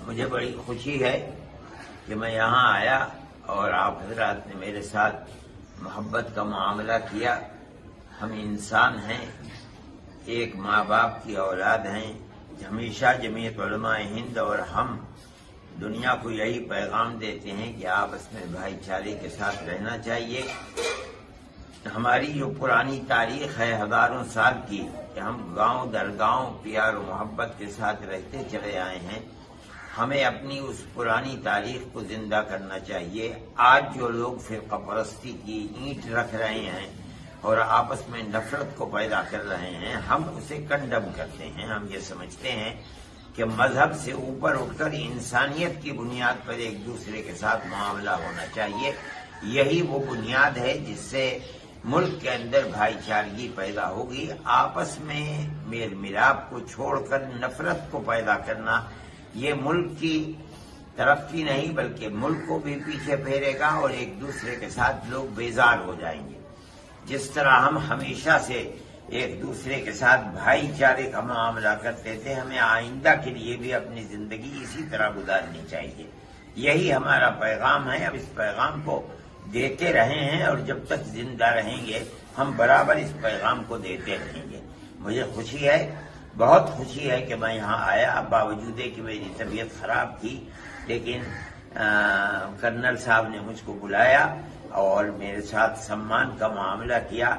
مجھے بڑی خوشی ہے کہ میں یہاں آیا اور آپ حضرات نے میرے ساتھ محبت کا معاملہ کیا۔ ہم انسان ہیں، ایک ماں باپ کی اولاد ہیں۔ ہمیشہ جمعیت علماء ہند اور ہم دنیا کو یہی پیغام دیتے ہیں کہ آپس میں بھائی چارے کے ساتھ رہنا چاہیے۔ ہماری جو پرانی تاریخ ہے ہزاروں سال کی کہ ہم گاؤں در گاؤں پیار و محبت کے ساتھ رہتے چلے آئے ہیں، ہمیں اپنی اس پرانی تاریخ کو زندہ کرنا چاہیے۔ آج جو لوگ فرقہ پرستی کی اینٹ رکھ رہے ہیں اور آپس میں نفرت کو پیدا کر رہے ہیں، ہم اسے کنڈم کرتے ہیں۔ ہم یہ سمجھتے ہیں کہ مذہب سے اوپر اٹھ کر انسانیت کی بنیاد پر ایک دوسرے کے ساتھ معاملہ ہونا چاہیے۔ یہی وہ بنیاد ہے جس سے ملک کے اندر بھائی چارگی پیدا ہوگی۔ آپس میں میل ملاپ کو چھوڑ کر نفرت کو پیدا کرنا یہ ملک کی ترقی نہیں بلکہ ملک کو بھی پیچھے پھیرے گا اور ایک دوسرے کے ساتھ لوگ بیزار ہو جائیں گے۔ جس طرح ہم ہمیشہ سے ایک دوسرے کے ساتھ بھائی چارے کا معاملہ کرتے تھے، ہمیں آئندہ کے لیے بھی اپنی زندگی اسی طرح گزارنی چاہیے۔ یہی ہمارا پیغام ہے۔ اب اس پیغام کو دیتے رہے ہیں اور جب تک زندہ رہیں گے ہم برابر اس پیغام کو دیتے رہیں گے۔ مجھے خوشی ہے، بہت خوشی ہے کہ میں یہاں آیا، باوجود کہ میری طبیعت خراب تھی، لیکن کرنل صاحب نے مجھ کو بلایا اور میرے ساتھ سمان کا معاملہ کیا۔